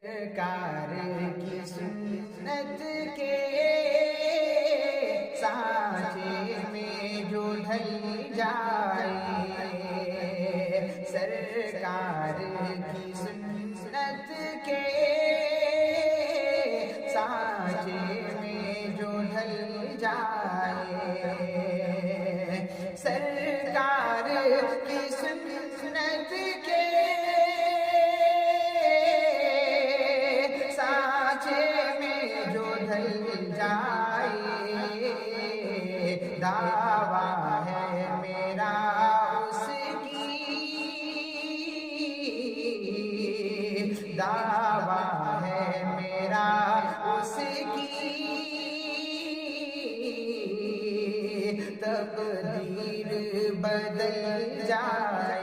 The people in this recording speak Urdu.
سرکار کی سنت کے سانچے میں جو ڈھل جائے، سرکار کی سنت کے سانچے میں جو ڈھل جائے، سرکار کی سنت کے دعویٰ ہے میرا اس کی، دعویٰ ہے میرا اس کی، تقدیر بدل جائے،